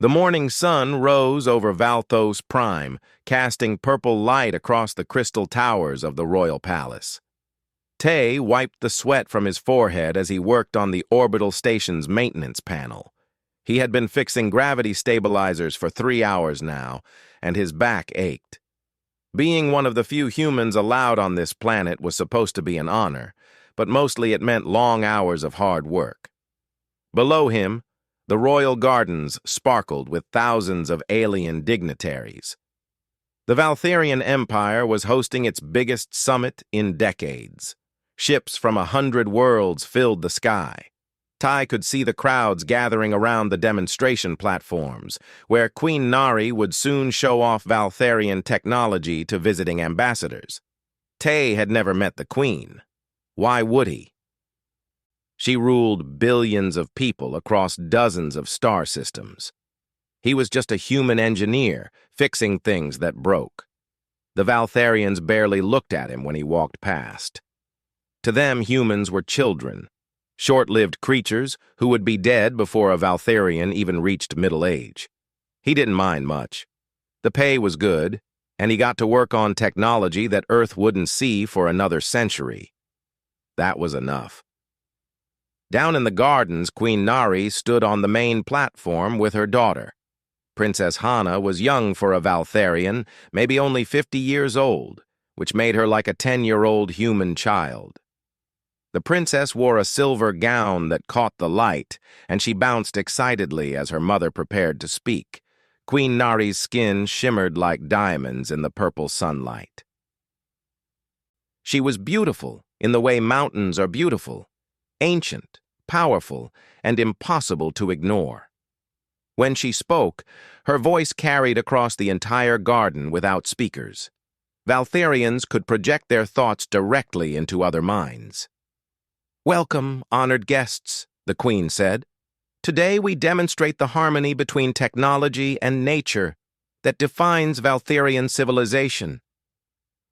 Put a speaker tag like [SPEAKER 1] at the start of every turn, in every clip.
[SPEAKER 1] The morning sun rose over Valthos Prime, casting purple light across the crystal towers of the royal palace. Tay wiped the sweat from his forehead as he worked on the orbital station's maintenance panel. He had been fixing gravity stabilizers for 3 hours now, and his back ached. Being one of the few humans allowed on this planet was supposed to be an honor, but mostly it meant long hours of hard work. Below him, the royal gardens sparkled with thousands of alien dignitaries. The Valtherian Empire was hosting its biggest summit in decades. Ships from 100 worlds filled the sky. Ty could see the crowds gathering around the demonstration platforms, where Queen Nari would soon show off Valtherian technology to visiting ambassadors. Tay had never met the Queen. Why would he? She ruled billions of people across dozens of star systems. He was just a human engineer, fixing things that broke. The Valtherians barely looked at him when he walked past. To them, humans were children, short-lived creatures who would be dead before a Valtherian even reached middle age. He didn't mind much. The pay was good, and he got to work on technology that Earth wouldn't see for another century. That was enough. Down in the gardens, Queen Nari stood on the main platform with her daughter. Princess Hana was young for a Valtherian, maybe only 50 years old, which made her like a 10-year-old human child. The princess wore a silver gown that caught the light, and she bounced excitedly as her mother prepared to speak. Queen Nari's skin shimmered like diamonds in the purple sunlight. She was beautiful in the way mountains are beautiful, ancient, powerful, and impossible to ignore. When she spoke, her voice carried across the entire garden without speakers. Valtherians could project their thoughts directly into other minds. "Welcome, honored guests," the Queen said. "Today we demonstrate the harmony between technology and nature that defines Valtherian civilization."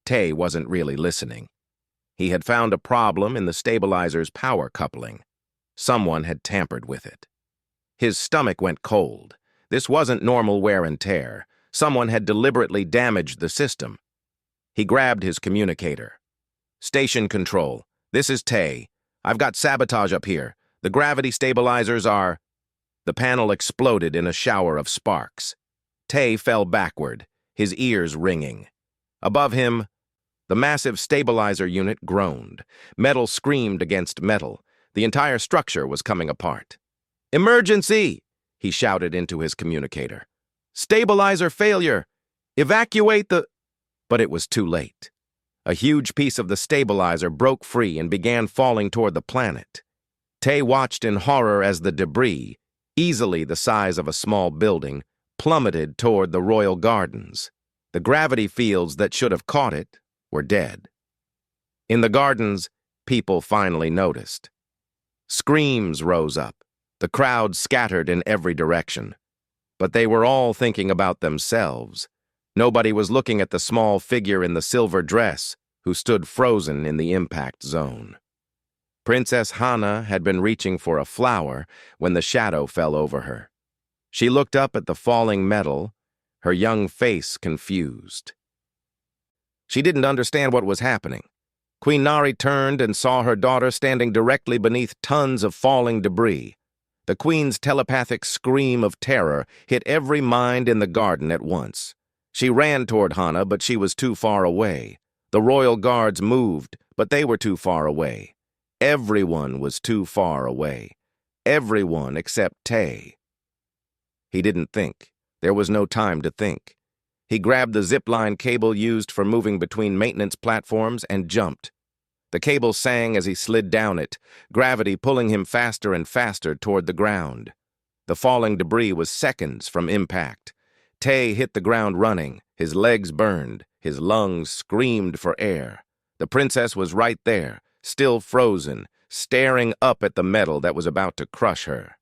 [SPEAKER 1] Tay wasn't really listening. He had found a problem in the stabilizer's power coupling. Someone had tampered with it. His stomach went cold. This wasn't normal wear and tear. Someone had deliberately damaged the system. He grabbed his communicator. "Station control, this is Tay. I've got sabotage up here. The gravity stabilizers are—" The panel exploded in a shower of sparks. Tay fell backward, his ears ringing. Above him, the massive stabilizer unit groaned. Metal screamed against metal. The entire structure was coming apart. "Emergency!" he shouted into his communicator. "Stabilizer failure! Evacuate the—" But it was too late. A huge piece of the stabilizer broke free and began falling toward the planet. Tay watched in horror as the debris, easily the size of a small building, plummeted toward the royal gardens. The gravity fields that should have caught it were dead. In the gardens, people finally noticed. Screams rose up. The crowd scattered in every direction. But they were all thinking about themselves. Nobody was looking at the small figure in the silver dress who stood frozen in the impact zone. Princess Hana had been reaching for a flower when the shadow fell over her. She looked up at the falling metal, her young face confused. She didn't understand what was happening. Queen Nari turned and saw her daughter standing directly beneath tons of falling debris. The Queen's telepathic scream of terror hit every mind in the garden at once. She ran toward Hana, but she was too far away. The royal guards moved, but they were too far away. Everyone was too far away. Everyone except Tay. He didn't think. There was no time to think. He grabbed the zipline cable used for moving between maintenance platforms and jumped. The cable sang as he slid down it, gravity pulling him faster and faster toward the ground. The falling debris was seconds from impact. Tay hit the ground running, his legs burned, his lungs screamed for air. The princess was right there, still frozen, staring up at the metal that was about to crush her.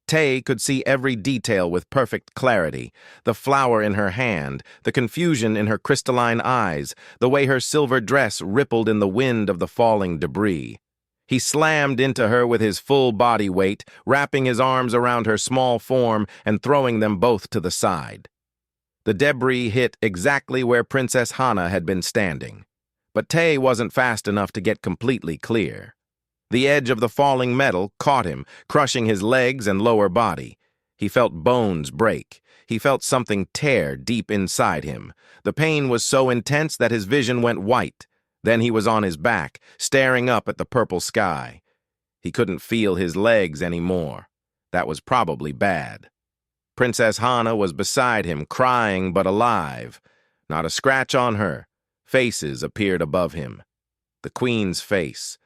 [SPEAKER 1] Tay could see every detail with perfect clarity, the flower in her hand, the confusion in her crystalline eyes, the way her silver dress rippled in the wind of the falling debris. He slammed into her with his full body weight, wrapping his arms around her small form and throwing them both to the side. The debris hit exactly where Princess Hana had been standing, but Tay wasn't fast enough to get completely clear. The edge of the falling metal caught him, crushing his legs and lower body. He felt bones break. He felt something tear deep inside him. The pain was so intense that his vision went white. Then he was on his back, staring up at the purple sky. He couldn't feel his legs anymore. That was probably bad. Princess Hana was beside him, crying but alive. Not a scratch on her. Faces appeared above him. The Queen's face,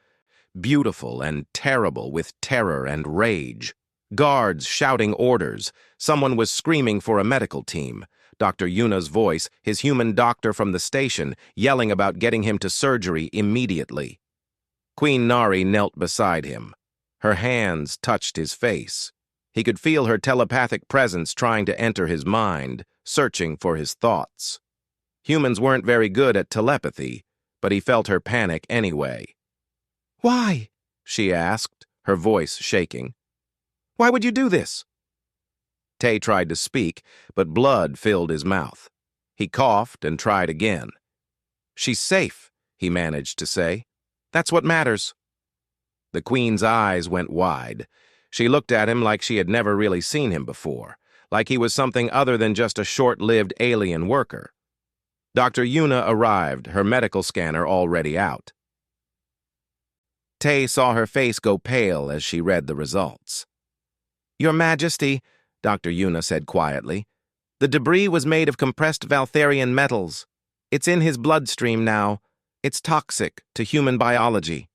[SPEAKER 1] beautiful and terrible with terror and rage. Guards shouting orders. Someone was screaming for a medical team. Dr. Yuna's voice, his human doctor from the station, yelling about getting him to surgery immediately. Queen Nari knelt beside him. Her hands touched his face. He could feel her telepathic presence trying to enter his mind, searching for his thoughts. Humans weren't very good at telepathy, but he felt her panic anyway. "Why?" she asked, her voice shaking. "Why would you do this?" Tay tried to speak, but blood filled his mouth. He coughed and tried again. "She's safe," he managed to say. "That's what matters." The Queen's eyes went wide. She looked at him like she had never really seen him before, like he was something other than just a short-lived alien worker. Dr. Yuna arrived, her medical scanner already out. Tay saw her face go pale as she read the results. "Your Majesty," Dr. Yuna said quietly, "the debris was made of compressed Valtharian metals. It's in his bloodstream now. It's toxic to human biology."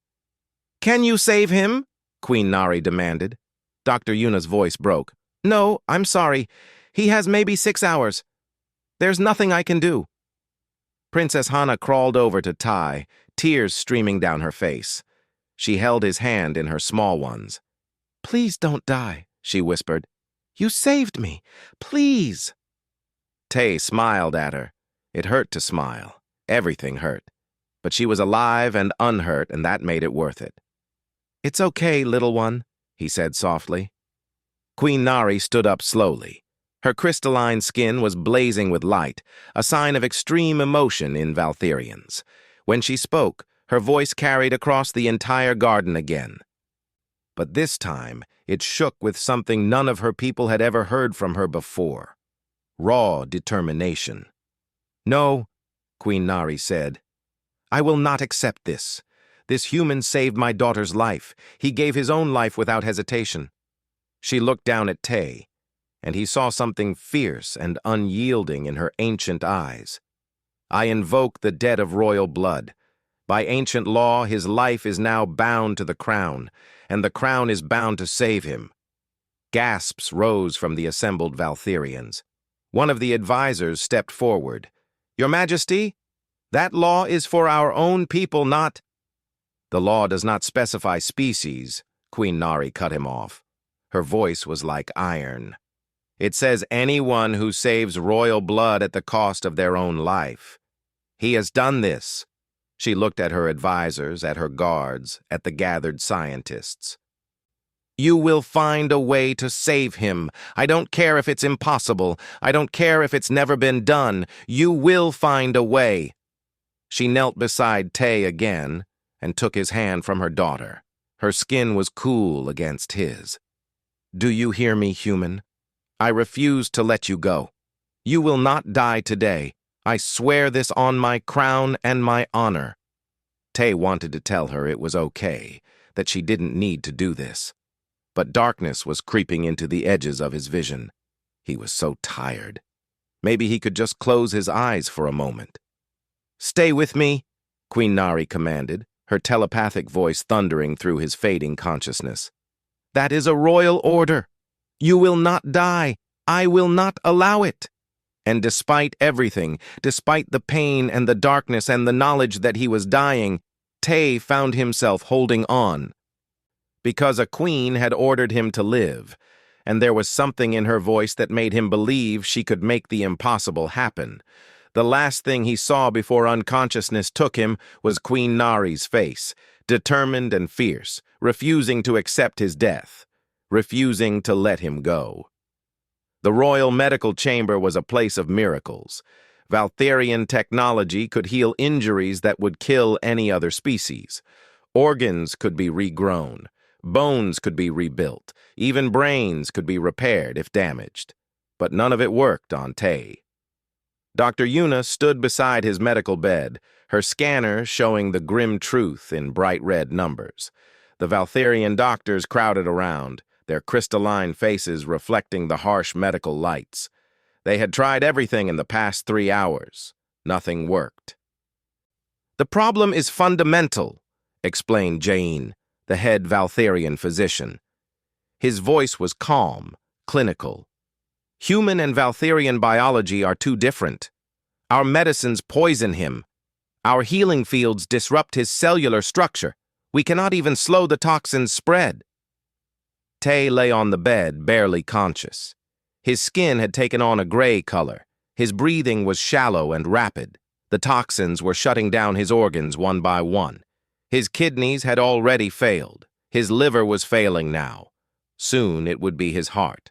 [SPEAKER 1] "Can you save him?" Queen Nari demanded. Dr. Yuna's voice broke. "No, I'm sorry. He has maybe 6 hours. There's nothing I can do." Princess Hana crawled over to Tai, tears streaming down her face. She held his hand in her small ones. "Please don't die," she whispered. "You saved me. Please." Tay smiled at her. It hurt to smile. Everything hurt. But she was alive and unhurt, and that made it worth it. "It's okay, little one," he said softly. Queen Nari stood up slowly. Her crystalline skin was blazing with light, a sign of extreme emotion in Valtharians. When she spoke, her voice carried across the entire garden again. But this time, it shook with something none of her people had ever heard from her before. Raw determination. "No," Queen Nari said. "I will not accept this. This human saved my daughter's life. He gave his own life without hesitation." She looked down at Tay, and he saw something fierce and unyielding in her ancient eyes. "I invoke the debt of royal blood. By ancient law, his life is now bound to the crown, and the crown is bound to save him." Gasps rose from the assembled Valtharians. One of the advisors stepped forward. "Your Majesty, that law is for our own people, not—" "The law does not specify species," Queen Nari cut him off. Her voice was like iron. "It says anyone who saves royal blood at the cost of their own life. He has done this." She looked at her advisors, at her guards, at the gathered scientists. "You will find a way to save him. I don't care if it's impossible. I don't care if it's never been done. You will find a way." She knelt beside Tay again and took his hand from her daughter. Her skin was cool against his. "Do you hear me, human? I refuse to let you go. You will not die today. I swear this on my crown and my honor." Tay wanted to tell her it was okay, that she didn't need to do this. But darkness was creeping into the edges of his vision. He was so tired. Maybe he could just close his eyes for a moment. "Stay with me," Queen Nari commanded, her telepathic voice thundering through his fading consciousness. "That is a royal order. You will not die. I will not allow it." And despite everything, despite the pain and the darkness and the knowledge that he was dying, Tay found himself holding on. Because a queen had ordered him to live, and there was something in her voice that made him believe she could make the impossible happen. The last thing he saw before unconsciousness took him was Queen Nari's face, determined and fierce, refusing to accept his death, refusing to let him go. The royal medical chamber was a place of miracles. Valtherian technology could heal injuries that would kill any other species. Organs could be regrown, bones could be rebuilt, even brains could be repaired if damaged. But none of it worked on Tay. Dr. Yuna stood beside his medical bed, her scanner showing the grim truth in bright red numbers. The Valtherian doctors crowded around, their crystalline faces reflecting the harsh medical lights. They had tried everything in the past 3 hours. Nothing worked. "The problem is fundamental," explained Jain, the head Valtherian physician. His voice was calm, clinical. "Human and Valtherian biology are too different. Our medicines poison him. Our healing fields disrupt his cellular structure. We cannot even slow the toxin's spread." Tay lay on the bed, barely conscious. His skin had taken on a gray color. His breathing was shallow and rapid. The toxins were shutting down his organs one by one. His kidneys had already failed. His liver was failing now. Soon it would be his heart.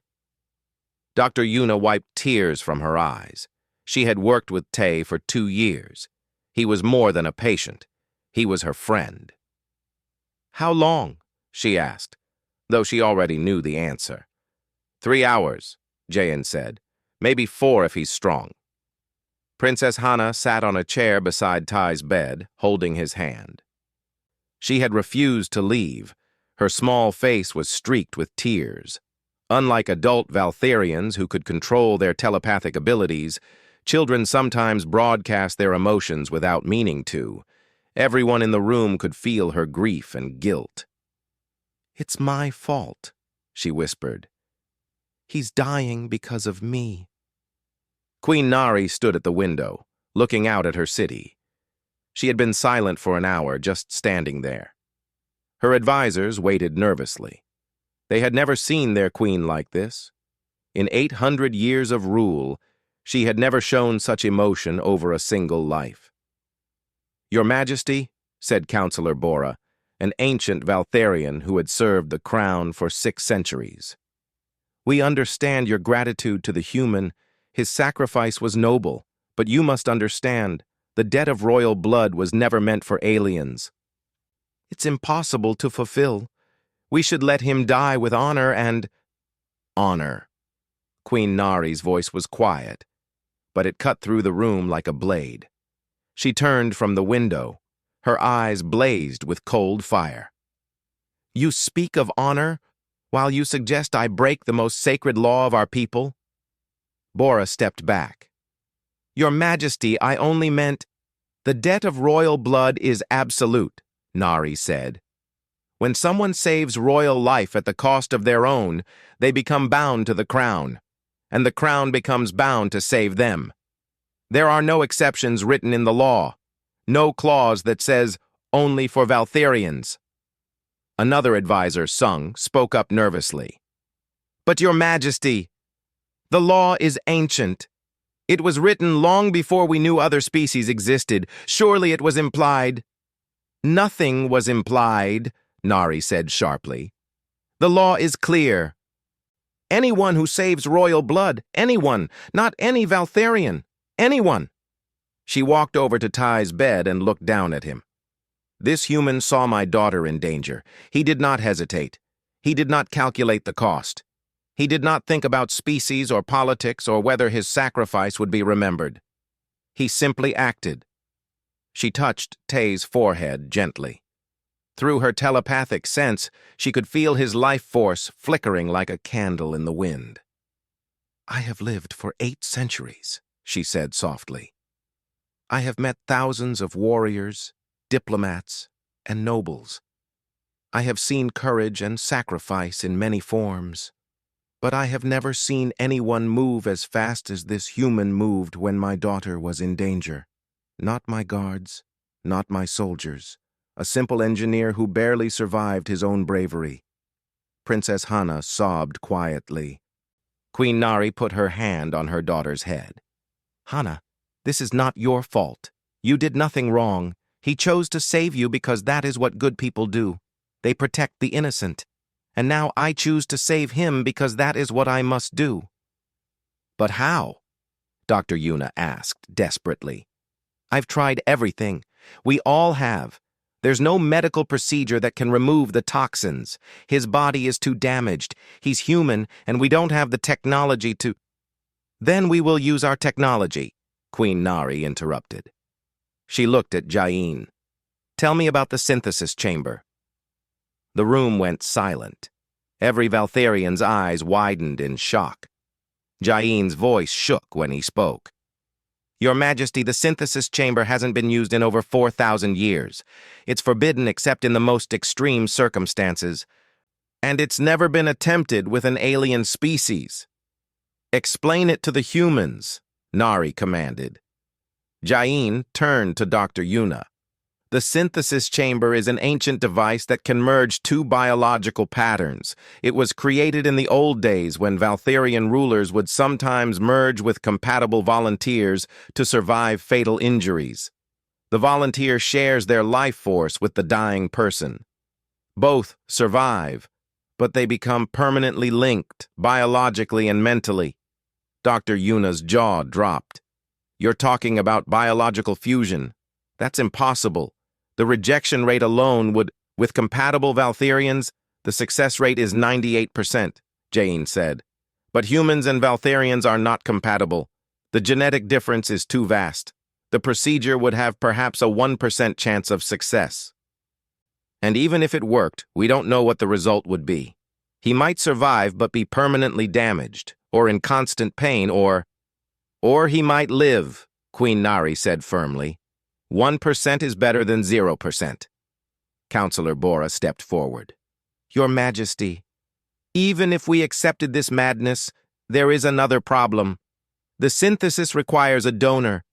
[SPEAKER 1] Dr. Yuna wiped tears from her eyes. She had worked with Tay for 2 years. He was more than a patient. He was her friend. "How long?" she asked, though she already knew the answer. 3 hours, Jayan said. "Maybe 4 if he's strong." Princess Hana sat on a chair beside Tai's bed, holding his hand. She had refused to leave. Her small face was streaked with tears. Unlike adult Valtherians who could control their telepathic abilities, children sometimes broadcast their emotions without meaning to. Everyone in the room could feel her grief and guilt. "It's my fault," she whispered. "He's dying because of me." Queen Nari stood at the window, looking out at her city. She had been silent for an hour, just standing there. Her advisors waited nervously. They had never seen their queen like this. In 800 years of rule, she had never shown such emotion over a single life. "Your Majesty," said Counselor Bora, an ancient Valtherian who had served the crown for 6 centuries. "We understand your gratitude to the human. His sacrifice was noble, but you must understand, the debt of royal blood was never meant for aliens. It's impossible to fulfill. We should let him die with honor and—" "Honor." Queen Nari's voice was quiet, but it cut through the room like a blade. She turned from the window. Her eyes blazed with cold fire. "You speak of honor, while you suggest I break the most sacred law of our people?" Bora stepped back. "Your Majesty, I only meant—" "The debt of royal blood is absolute," Nari said. "When someone saves royal life at the cost of their own, they become bound to the crown, and the crown becomes bound to save them. There are no exceptions written in the law, no clause that says, 'only for Valtherians.'" Another advisor, Sung, spoke up nervously. "But Your Majesty, the law is ancient. It was written long before we knew other species existed. Surely it was implied." "Nothing was implied," Nari said sharply. "The law is clear. Anyone who saves royal blood, anyone, not any Valtherian, anyone." She walked over to Tai's bed and looked down at him. "This human saw my daughter in danger. He did not hesitate. He did not calculate the cost. He did not think about species or politics or whether his sacrifice would be remembered. He simply acted." She touched Tay's forehead gently. Through her telepathic sense, she could feel his life force flickering like a candle in the wind. "I have lived for 8 centuries, she said softly. "I have met thousands of warriors, diplomats, and nobles. I have seen courage and sacrifice in many forms. But I have never seen anyone move as fast as this human moved when my daughter was in danger. Not my guards, not my soldiers, a simple engineer who barely survived his own bravery." Princess Hana sobbed quietly. Queen Nari put her hand on her daughter's head. "Hana, this is not your fault. You did nothing wrong. He chose to save you because that is what good people do. They protect the innocent. And now I choose to save him because that is what I must do." "But how?" Dr. Yuna asked desperately. "I've tried everything. We all have. There's no medical procedure that can remove the toxins. His body is too damaged. He's human, and we don't have the technology to—" "Then we will use our technology," Queen Nari interrupted. She looked at Jain. "Tell me about the synthesis chamber." The room went silent. Every Valtharian's eyes widened in shock. Jain's voice shook when he spoke. "Your Majesty, the synthesis chamber hasn't been used in over 4,000 years. It's forbidden except in the most extreme circumstances. And it's never been attempted with an alien species." "Explain it to the humans," Nari commanded. Jain turned to Dr. Yuna. "The synthesis chamber is an ancient device that can merge two biological patterns. It was created in the old days when Valtharian rulers would sometimes merge with compatible volunteers to survive fatal injuries. The volunteer shares their life force with the dying person. Both survive, but they become permanently linked, biologically and mentally." Dr. Yuna's jaw dropped. "You're talking about biological fusion. That's impossible. The rejection rate alone would— With compatible Valtharians, the success rate is 98%, Jain said. But humans and Valtharians are not compatible. The genetic difference is too vast. The procedure would have perhaps a 1% chance of success. And even if it worked, we don't know what the result would be. He might survive but be permanently damaged, or in constant pain, or he might live," Queen Nari said firmly. 1% is better than 0%. Counselor Bora stepped forward. "Your Majesty, even if we accepted this madness, there is another problem. The synthesis requires a donor.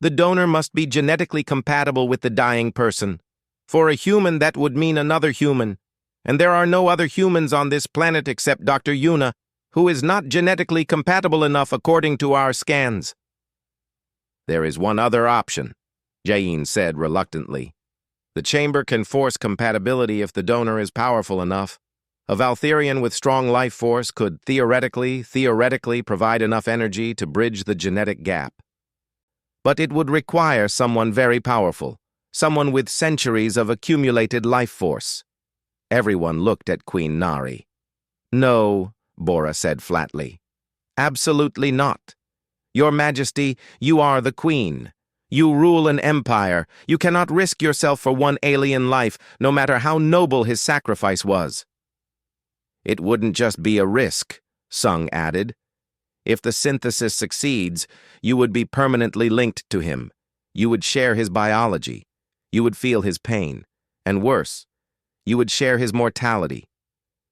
[SPEAKER 1] The donor must be genetically compatible with the dying person. For a human, that would mean another human. And there are no other humans on this planet except Dr. Yuna, who is not genetically compatible enough according to our scans." "There is one other option," Jain said reluctantly. "The chamber can force compatibility if the donor is powerful enough. A Valtharian with strong life force could theoretically provide enough energy to bridge the genetic gap. But it would require someone very powerful, someone with centuries of accumulated life force." Everyone looked at Queen Nari. "No," Bora said flatly. "Absolutely not. Your Majesty, you are the Queen. You rule an empire. You cannot risk yourself for one alien life, no matter how noble his sacrifice was." "It wouldn't just be a risk," Sung added. "If the synthesis succeeds, you would be permanently linked to him. You would share his biology. You would feel his pain. And worse, you would share his mortality.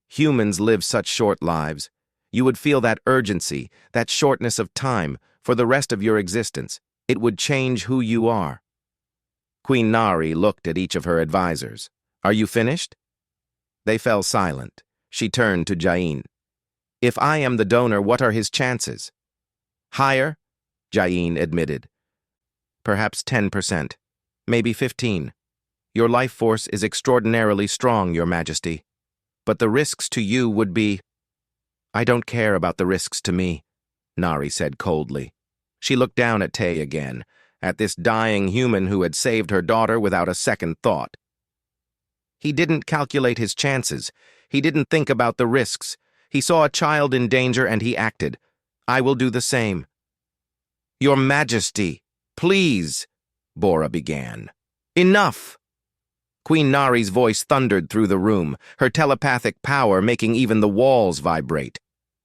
[SPEAKER 1] Humans live such short lives. You would feel that urgency, that shortness of time, for the rest of your existence. It would change who you are." Queen Nari looked at each of her advisors. "Are you finished?" They fell silent. She turned to Jain. "If I am the donor, what are his chances?" "Higher," Jain admitted. "Perhaps 10%, maybe 15. Your life force is extraordinarily strong, Your Majesty. But the risks to you would be—" "I don't care about the risks to me," Nari said coldly. She looked down at Tay again, at this dying human who had saved her daughter without a second thought. He didn't calculate his chances. He didn't think about the risks. He saw a child in danger and he acted. I will do the same. "Your Majesty, please," Bora began. "Enough!" Queen Nari's voice thundered through the room, her telepathic power making even the walls vibrate.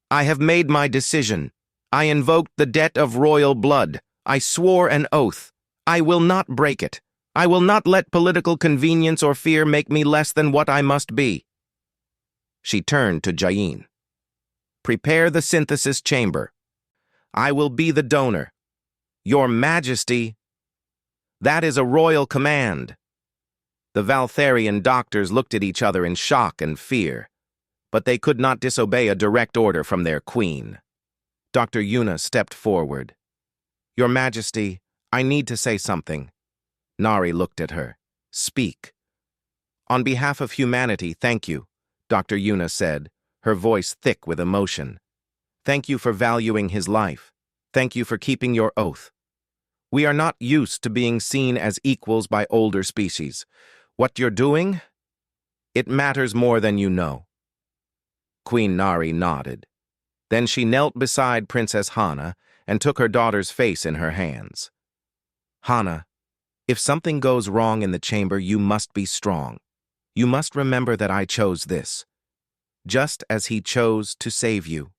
[SPEAKER 1] "I have made my decision. I invoked the debt of royal blood. I swore an oath. I will not break it. I will not let political convenience or fear make me less than what I must be." She turned to Jain. "Prepare the synthesis chamber. I will be the donor. Your Majesty, that is a royal command." The Valtharian doctors looked at each other in shock and fear, but they could not disobey a direct order from their queen. Dr. Yuna stepped forward. "Your Majesty, I need to say something." Nari looked at her. Speak. On behalf of humanity, thank you, Dr. Yuna said, her voice thick with emotion. Thank you for valuing his life. Thank you for keeping your oath. We are not used to being seen as equals by older species. What you're doing? It matters more than you know. Queen Nari nodded. Then she knelt beside Princess Hana and took her daughter's face in her hands. Hana, if something goes wrong in the chamber, you must be strong. You must remember that I chose this, just as he chose to save you.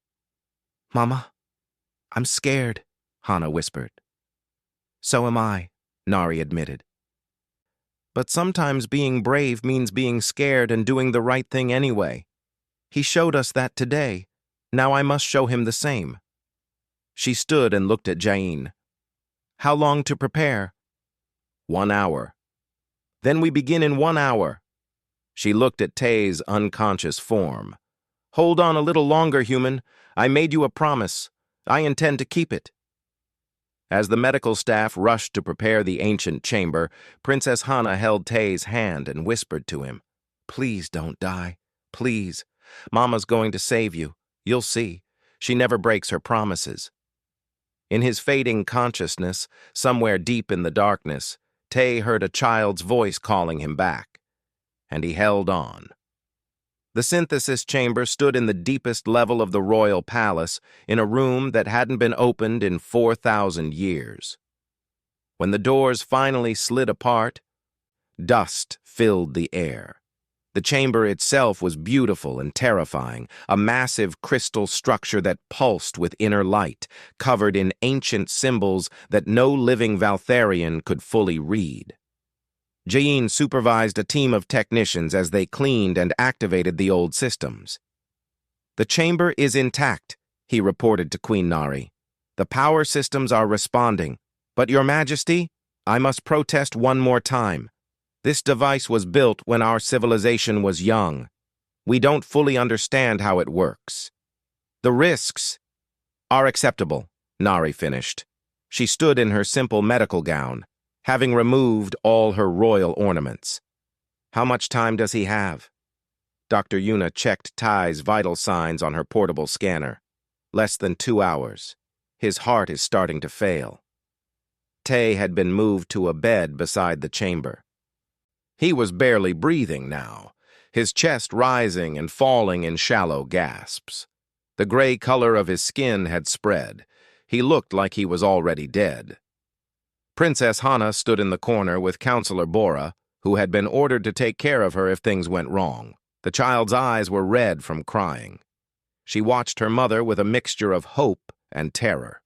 [SPEAKER 1] Mama, I'm scared, Hana whispered. So am I, Nari admitted. But sometimes being brave means being scared and doing the right thing anyway. He showed us that today. Now I must show him the same. She stood and looked at Jain. How long to prepare? 1 hour. Then we begin in 1 hour. She looked at Tay's unconscious form. Hold on a little longer, human. I made you a promise. I intend to keep it. As the medical staff rushed to prepare the ancient chamber, Princess Hana held Tay's hand and whispered to him, Please don't die. Please. Mama's going to save you. You'll see. She never breaks her promises. In his fading consciousness, somewhere deep in the darkness, Tay heard a child's voice calling him back, and he held on. The synthesis chamber stood in the deepest level of the royal palace, in a room that hadn't been opened in 4,000 years. When the doors finally slid apart, dust filled the air. The chamber itself was beautiful and terrifying, a massive crystal structure that pulsed with inner light, covered in ancient symbols that no living Valtharian could fully read. Jain supervised a team of technicians as they cleaned and activated the old systems. The chamber is intact, he reported to Queen Nari. The power systems are responding. But, Your Majesty, I must protest one more time. This device was built when our civilization was young. We don't fully understand how it works. The risks are acceptable, Nari finished. She stood in her simple medical gown, having removed all her royal ornaments. How much time does he have? Dr. Yuna checked Tai's vital signs on her portable scanner. Less than 2 hours. His heart is starting to fail. Tay had been moved to a bed beside the chamber. He was barely breathing now, his chest rising and falling in shallow gasps. The gray color of his skin had spread. He looked like he was already dead. Princess Hana stood in the corner with Counselor Bora, who had been ordered to take care of her if things went wrong. The child's eyes were red from crying. She watched her mother with a mixture of hope and terror.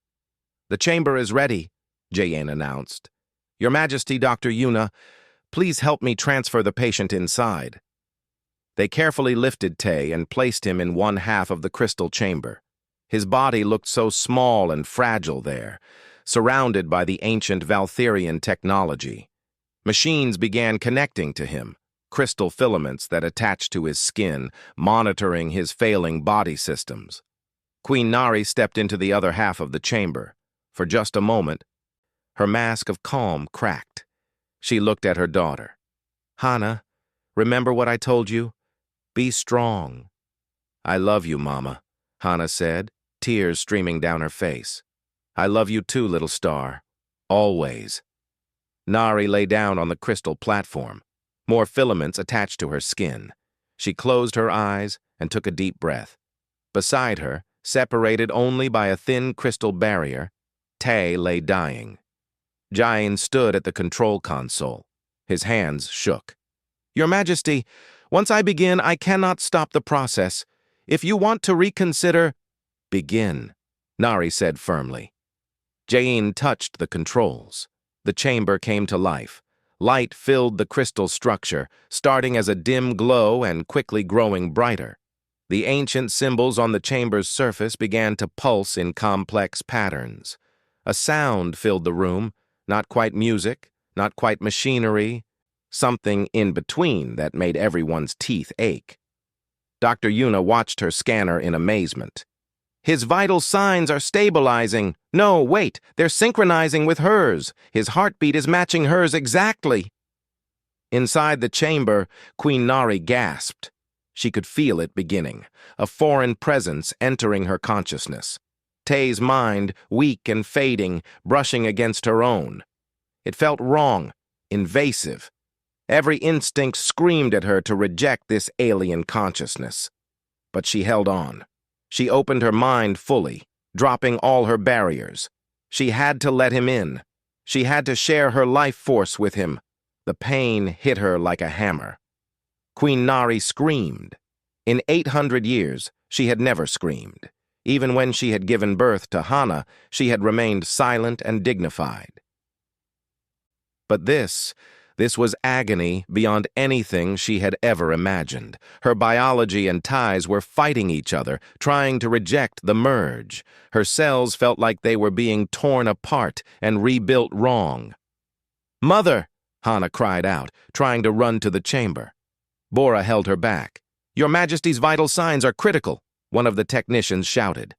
[SPEAKER 1] The chamber is ready, Jain announced. Your Majesty, Dr. Yuna, please help me transfer the patient inside. They carefully lifted Tay and placed him in one half of the crystal chamber. His body looked so small and fragile there, surrounded by the ancient Valtharian technology. Machines began connecting to him, crystal filaments that attached to his skin, monitoring his failing body systems. Queen Nari stepped into the other half of the chamber. For just a moment, her mask of calm cracked. She looked at her daughter. Hana, remember what I told you? Be strong. I love you, Mama, Hana said, tears streaming down her face. I love you too, little star. Always. Nari lay down on the crystal platform, more filaments attached to her skin. She closed her eyes and took a deep breath. Beside her, separated only by a thin crystal barrier, Tay lay dying. Jain stood at the control console. His hands shook. Your Majesty, once I begin, I cannot stop the process. If you want to reconsider, begin, Nari said firmly. Jain touched the controls. The chamber came to life. Light filled the crystal structure, starting as a dim glow and quickly growing brighter. The ancient symbols on the chamber's surface began to pulse in complex patterns. A sound filled the room, not quite music, not quite machinery, something in between that made everyone's teeth ache. Dr. Yuna watched her scanner in amazement. His vital signs are stabilizing. No, wait, they're synchronizing with hers. His heartbeat is matching hers exactly. Inside the chamber, Queen Nari gasped. She could feel it beginning, a foreign presence entering her consciousness. Tay's mind, weak and fading, brushing against her own. It felt wrong, invasive. Every instinct screamed at her to reject this alien consciousness. But she held on. She opened her mind fully, dropping all her barriers. She had to let him in. She had to share her life force with him. The pain hit her like a hammer. Queen Nari screamed. In 800 years, she had never screamed. Even when she had given birth to Hana, she had remained silent and dignified. But this was agony beyond anything she had ever imagined. Her biology and ties were fighting each other, trying to reject the merge. Her cells felt like they were being torn apart and rebuilt wrong. "Mother!" Hana cried out, trying to run to the chamber. Bora held her back. "Your Majesty's vital signs are critical," one of the technicians shouted.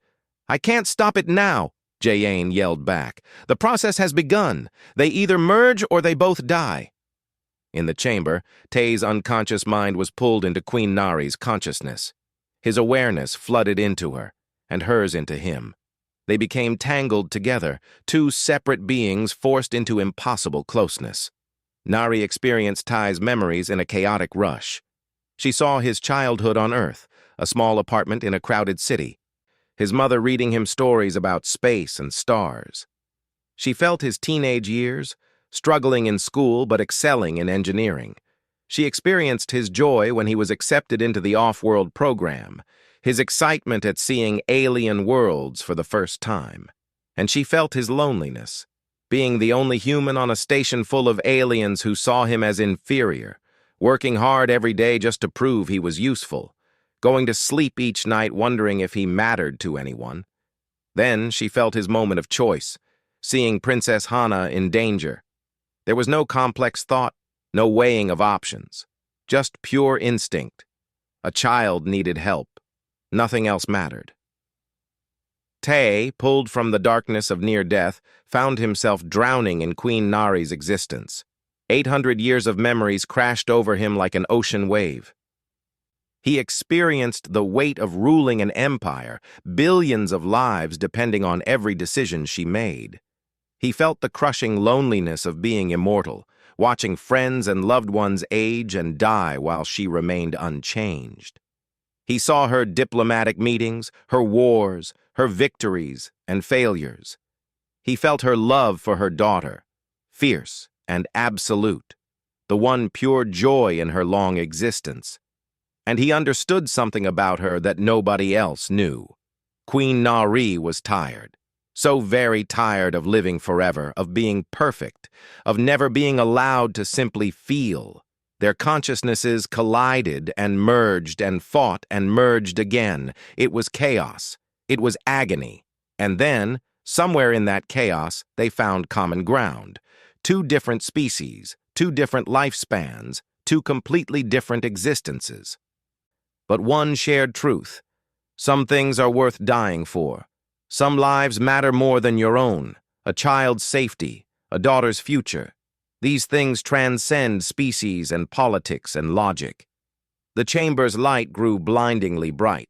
[SPEAKER 1] "I can't stop it now," Jayane yelled back. "The process has begun. They either merge or they both die." In the chamber, Tay's unconscious mind was pulled into Queen Nari's consciousness. His awareness flooded into her, and hers into him. They became tangled together, two separate beings forced into impossible closeness. Nari experienced Tay's memories in a chaotic rush. She saw his childhood on Earth, a small apartment in a crowded city. His mother reading him stories about space and stars. She felt his teenage years, struggling in school but excelling in engineering. She experienced his joy when he was accepted into the off-world program, his excitement at seeing alien worlds for the first time. And she felt his loneliness, being the only human on a station full of aliens who saw him as inferior, working hard every day just to prove he was useful, going to sleep each night wondering if he mattered to anyone. Then she felt his moment of choice, seeing Princess Hana in danger. There was no complex thought, no weighing of options, just pure instinct. A child needed help. Nothing else mattered. Tay, pulled from the darkness of near death, found himself drowning in Queen Nari's existence. 800 years of memories crashed over him like an ocean wave. He experienced the weight of ruling an empire, billions of lives depending on every decision she made. He felt the crushing loneliness of being immortal, watching friends and loved ones age and die while she remained unchanged. He saw her diplomatic meetings, her wars, her victories and failures. He felt her love for her daughter, fierce and absolute, the one pure joy in her long existence. And he understood something about her that nobody else knew. Queen Nari was tired. So very tired of living forever, of being perfect, of never being allowed to simply feel. Their consciousnesses collided and merged and fought and merged again. It was chaos. It was agony. And then, somewhere in that chaos, they found common ground. Two different species, two different lifespans, two completely different existences. But one shared truth. Some things are worth dying for. Some lives matter more than your own, a child's safety, a daughter's future. These things transcend species and politics and logic. The chamber's light grew blindingly bright.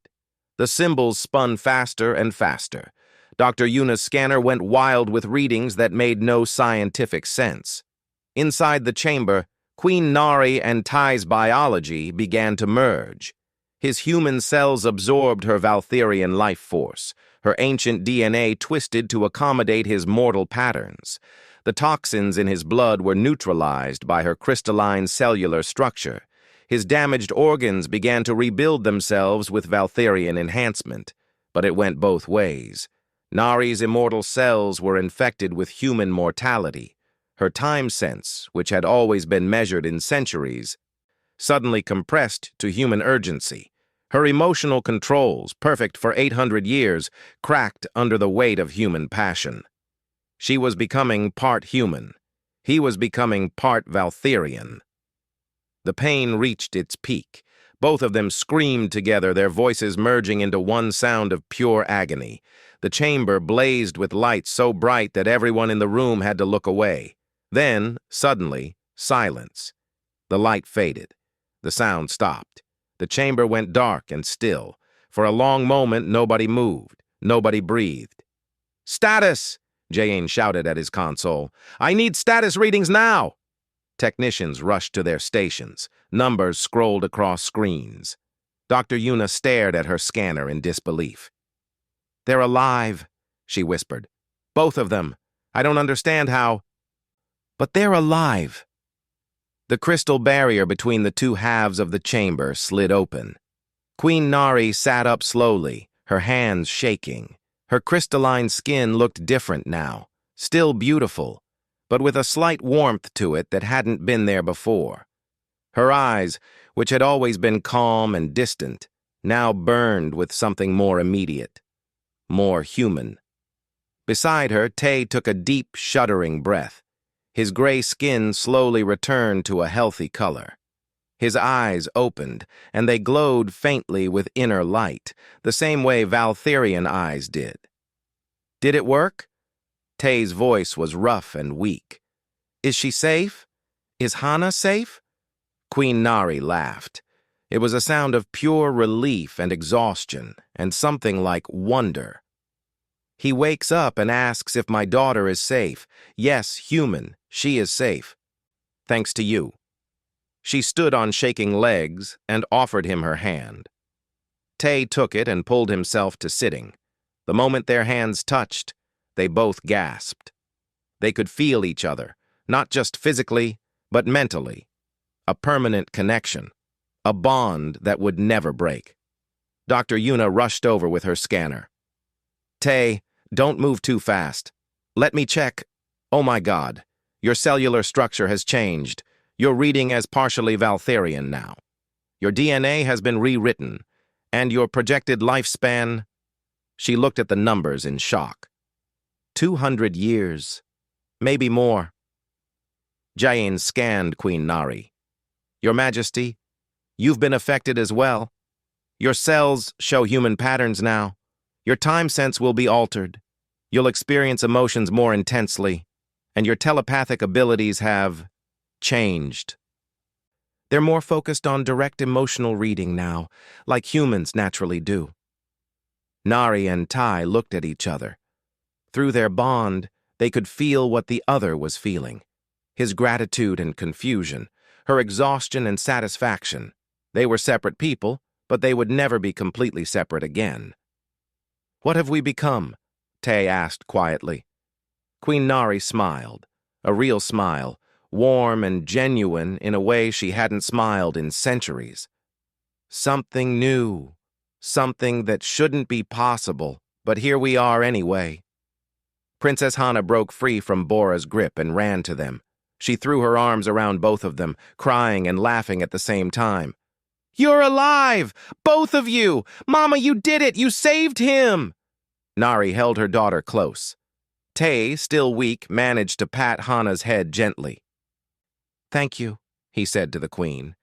[SPEAKER 1] The symbols spun faster and faster. Dr. Yuna's scanner went wild with readings that made no scientific sense. Inside the chamber, Queen Nari and Tay's biology began to merge. His human cells absorbed her Valtherian life force. Her ancient DNA twisted to accommodate his mortal patterns. The toxins in his blood were neutralized by her crystalline cellular structure. His damaged organs began to rebuild themselves with Valtherian enhancement. But it went both ways. Nari's immortal cells were infected with human mortality. Her time sense, which had always been measured in centuries, suddenly compressed to human urgency. Her emotional controls, perfect for 800 years, cracked under the weight of human passion. She was becoming part human. He was becoming part Valtherian. The pain reached its peak. Both of them screamed together, their voices merging into one sound of pure agony. The chamber blazed with light so bright that everyone in the room had to look away. Then, suddenly, silence. The light faded. The sound stopped. The chamber went dark and still. For a long moment, nobody moved. Nobody breathed. "Status!" Jane shouted at his console. "I need status readings now!" Technicians rushed to their stations. Numbers scrolled across screens. Dr. Yuna stared at her scanner in disbelief. "They're alive," she whispered. "Both of them. I don't understand how, but they're alive." The crystal barrier between the two halves of the chamber slid open. Queen Nari sat up slowly, her hands shaking. Her crystalline skin looked different now, still beautiful, but with a slight warmth to it that hadn't been there before. Her eyes, which had always been calm and distant, now burned with something more immediate, more human. Beside her, Tay took a deep, shuddering breath. His gray skin slowly returned to a healthy color. His eyes opened, and they glowed faintly with inner light, the same way Valtherian eyes did. "Did it work?" Tay's voice was rough and weak. "Is she safe? Is Hana safe?" Queen Nari laughed. It was a sound of pure relief and exhaustion, and something like wonder. "He wakes up and asks if my daughter is safe. Yes, human, she is safe. Thanks to you." She stood on shaking legs and offered him her hand. Tay took it and pulled himself to sitting. The moment their hands touched, they both gasped. They could feel each other, not just physically, but mentally. A permanent connection, a bond that would never break. Dr. Yuna rushed over with her scanner. "Tay, don't move too fast. Let me check. Oh my God, your cellular structure has changed. You're reading as partially Valtherian now. Your DNA has been rewritten, and your projected lifespan—" She looked at the numbers in shock. 200 years, maybe more. Jain scanned Queen Nari. "Your Majesty, you've been affected as well. Your cells show human patterns now. Your time sense will be altered. You'll experience emotions more intensely, and your telepathic abilities have changed. They're more focused on direct emotional reading now, like humans naturally do." Nari and Tai looked at each other. Through their bond, they could feel what the other was feeling. His gratitude and confusion, her exhaustion and satisfaction. They were separate people, but they would never be completely separate again. "What have we become?" Tay asked quietly. Queen Nari smiled, a real smile, warm and genuine in a way she hadn't smiled in centuries. "Something new, something that shouldn't be possible, but here we are anyway." Princess Hana broke free from Bora's grip and ran to them. She threw her arms around both of them, crying and laughing at the same time. "You're alive! Both of you! Mama, you did it! You saved him!" Nari held her daughter close. Tay, still weak, managed to pat Hana's head gently. "Thank you," he said to the Queen.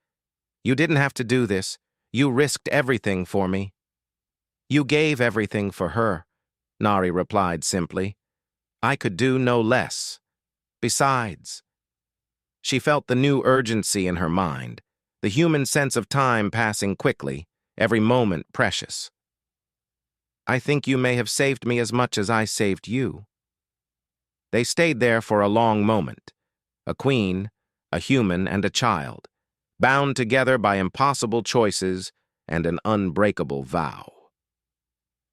[SPEAKER 1] "You didn't have to do this. You risked everything for me." "You gave everything for her," Nari replied simply. "I could do no less. Besides..." She felt the new urgency in her mind, the human sense of time passing quickly, every moment precious. "I think you may have saved me as much as I saved you." They stayed there for a long moment, a queen, a human, and a child, bound together by impossible choices and an unbreakable vow.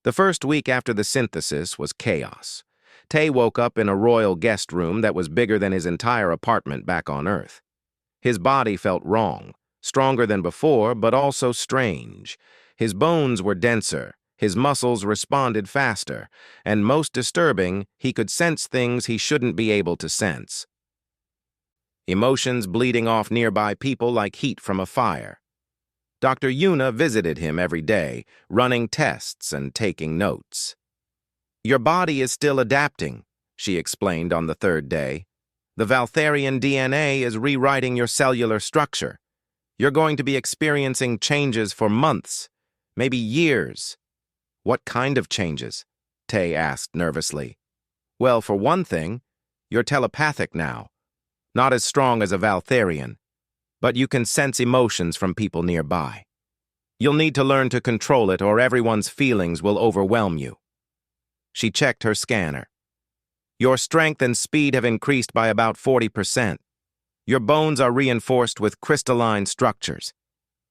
[SPEAKER 1] The first week after the synthesis was chaos. Tay woke up in a royal guest room that was bigger than his entire apartment back on Earth. His body felt wrong, stronger than before, but also strange. His bones were denser, his muscles responded faster, and most disturbing, he could sense things he shouldn't be able to sense. Emotions bleeding off nearby people like heat from a fire. Dr. Yuna visited him every day, running tests and taking notes. "Your body is still adapting," she explained on the third day. "The Valtherian DNA is rewriting your cellular structure. You're going to be experiencing changes for months, maybe years." "What kind of changes?" Tay asked nervously. "Well, for one thing, you're telepathic now. Not as strong as a Valtherian. but you can sense emotions from people nearby. You'll need to learn to control it or everyone's feelings will overwhelm you. She checked her scanner. Your strength and speed have increased by about 40%. Your bones are reinforced with crystalline structures.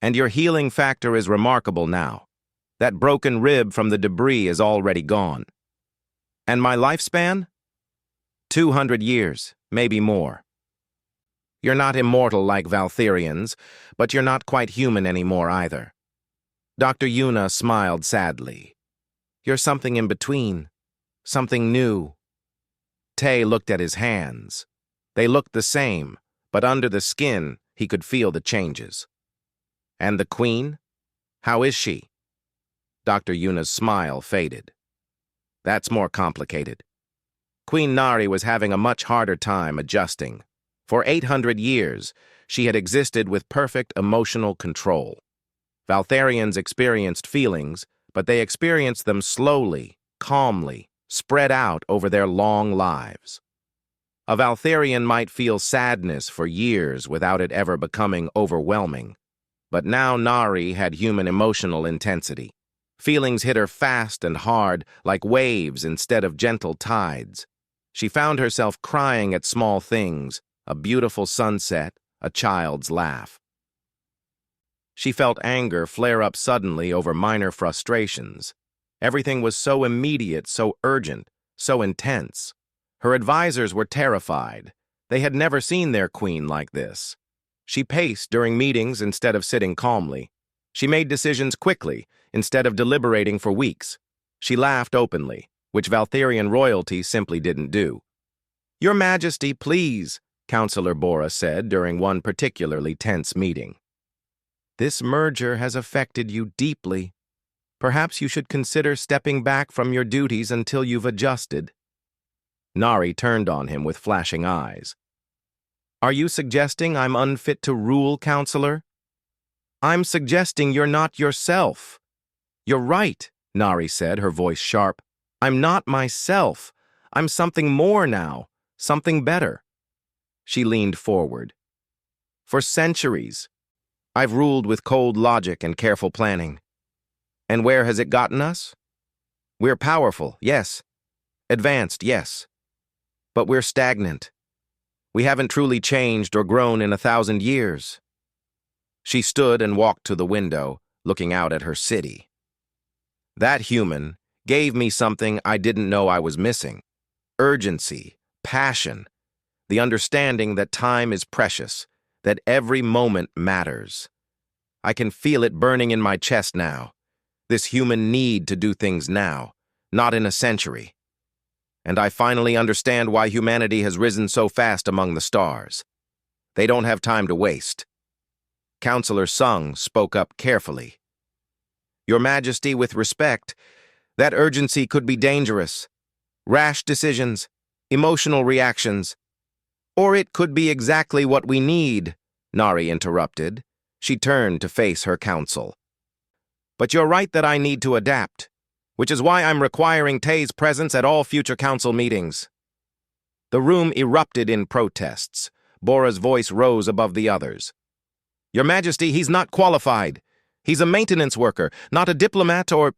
[SPEAKER 1] And your healing factor is remarkable now. That broken rib from the debris is already gone. And my lifespan? 200 years, maybe more. You're not immortal like Valtherians, but you're not quite human anymore either. Dr. Yuna smiled sadly. You're something in between, something new. Tay looked at his hands. They looked the same, but under the skin, he could feel the changes. And the Queen? How is she? Dr. Yuna's smile faded. That's more complicated. Queen Nari was having a much harder time adjusting. For 800 years, she had existed with perfect emotional control. Valtherians experienced feelings, but they experienced them slowly, calmly, spread out over their long lives. A Valtherian might feel sadness for years without it ever becoming overwhelming. But now Nari had human emotional intensity. Feelings hit her fast and hard, like waves instead of gentle tides. She found herself crying at small things, a beautiful sunset, a child's laugh. She felt anger flare up suddenly over minor frustrations. Everything was so immediate, so urgent, so intense. Her advisors were terrified. They had never seen their queen like this. She paced during meetings instead of sitting calmly. She made decisions quickly instead of deliberating for weeks. She laughed openly, which Valtherian royalty simply didn't do. Your Majesty, please, Councillor Bora said during one particularly tense meeting. This merger has affected you deeply. Perhaps you should consider stepping back from your duties until you've adjusted. Nari turned on him with flashing eyes. Are you suggesting I'm unfit to rule, Counselor? I'm suggesting you're not yourself. You're right, Nari said, her voice sharp. I'm not myself. I'm something more now, something better. She leaned forward. For centuries, I've ruled with cold logic and careful planning. And where has it gotten us? We're powerful, yes. Advanced, yes. But we're stagnant. We haven't truly changed or grown in 1,000 years. She stood and walked to the window, looking out at her city. That human gave me something I didn't know I was missing. Urgency, passion, the understanding that time is precious, that every moment matters. I can feel it burning in my chest now, this human need to do things now, not in a century. And I finally understand why humanity has risen so fast among the stars. They don't have time to waste. Counselor Sung spoke up carefully. Your Majesty, with respect, that urgency could be dangerous. Rash decisions, emotional reactions. Or it could be exactly what we need, Nari interrupted. She turned to face her council. But you're right that I need to adapt, which is why I'm requiring Tay's presence at all future council meetings. The room erupted in protests. Bora's voice rose above the others. Your Majesty, he's not qualified. He's a maintenance worker, not a diplomat or...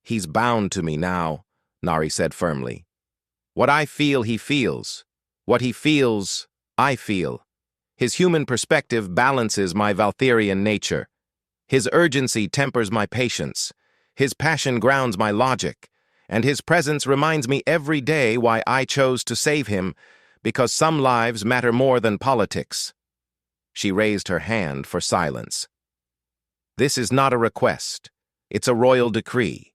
[SPEAKER 1] He's bound to me now, Nari said firmly. What I feel, he feels. What he feels, I feel. His human perspective balances my Valtherian nature. His urgency tempers my patience. His passion grounds my logic. And his presence reminds me every day why I chose to save him, because some lives matter more than politics. She raised her hand for silence. This is not a request. It's a royal decree.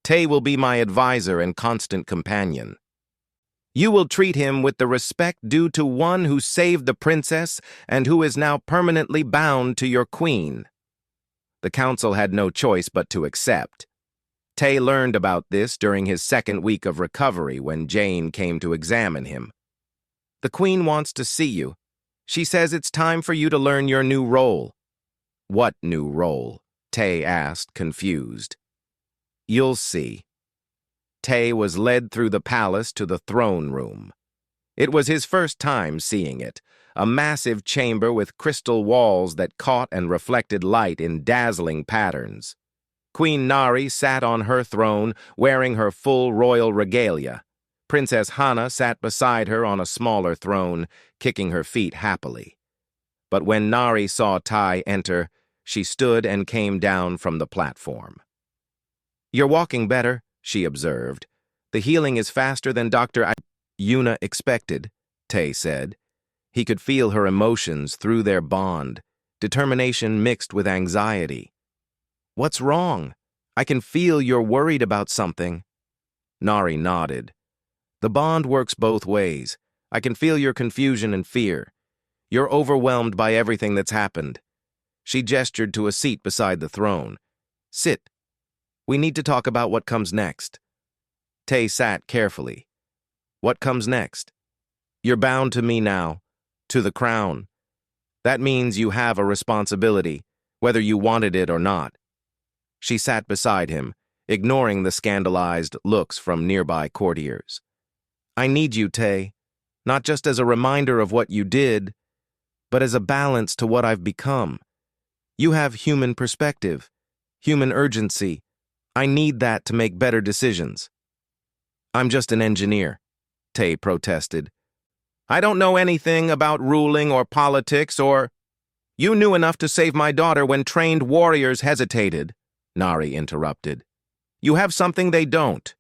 [SPEAKER 1] Tay will be my advisor and constant companion. You will treat him with the respect due to one who saved the princess and who is now permanently bound to your queen. The council had no choice but to accept. Tay learned about this during his second week of recovery when Jane came to examine him. The queen wants to see you. She says it's time for you to learn your new role. What new role? Tay asked, confused. You'll see. Tay was led through the palace to the throne room. It was his first time seeing it, a massive chamber with crystal walls that caught and reflected light in dazzling patterns. Queen Nari sat on her throne, wearing her full royal regalia. Princess Hana sat beside her on a smaller throne, kicking her feet happily. But when Nari saw Tai enter, she stood and came down from the platform. "You're walking better," she observed. "The healing is faster than Dr. Yuna expected," Tai said. He could feel her emotions through their bond, determination mixed with anxiety. "What's wrong? I can feel you're worried about something." Nari nodded. "The bond works both ways. I can feel your confusion and fear. You're overwhelmed by everything that's happened." She gestured to a seat beside the throne. "Sit. We need to talk about what comes next." Tai sat carefully. "What comes next?" "You're bound to me now, to the crown. That means you have a responsibility, whether you wanted it or not." She sat beside him, ignoring the scandalized looks from nearby courtiers. "I need you, Tai, not just as a reminder of what you did, but as a balance to what I've become. You have human perspective, human urgency. I need that to make better decisions." "I'm just an engineer," Tai protested. "I don't know anything about ruling or politics or—" "You knew enough to save my daughter when trained warriors hesitated," Nari interrupted. "You have something they don't.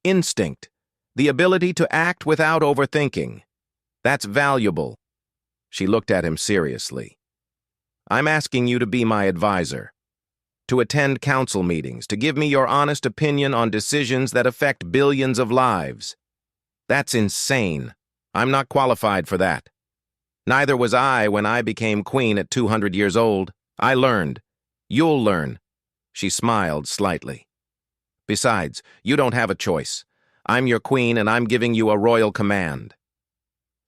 [SPEAKER 1] Instinct. The ability to act without overthinking. That's valuable." She looked at him seriously. "I'm asking you to be my advisor, to attend council meetings, to give me your honest opinion on decisions that affect billions of lives." "That's insane. I'm not qualified for that. Neither was I when I became queen at 200 years old. I learned. You'll learn." She smiled slightly. "Besides, you don't have a choice. I'm your queen and I'm giving you a royal command."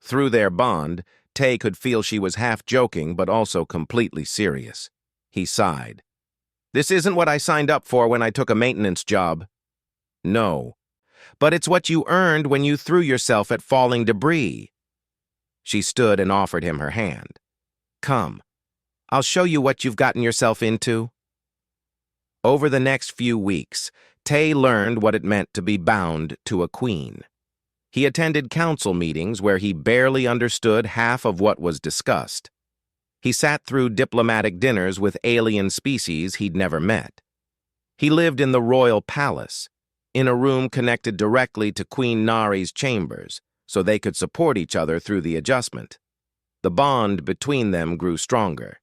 [SPEAKER 1] Through their bond, Tai could feel she was half joking but also completely serious. He sighed. "This isn't what I signed up for when I took a maintenance job." "No, but it's what you earned when you threw yourself at falling debris." She stood and offered him her hand. "Come, I'll show you what you've gotten yourself into." Over the next few weeks, Tai learned what it meant to be bound to a queen. He attended council meetings where he barely understood half of what was discussed. He sat through diplomatic dinners with alien species he'd never met. He lived in the royal palace, in a room connected directly to Queen Nari's chambers, so they could support each other through the adjustment. The bond between them grew stronger.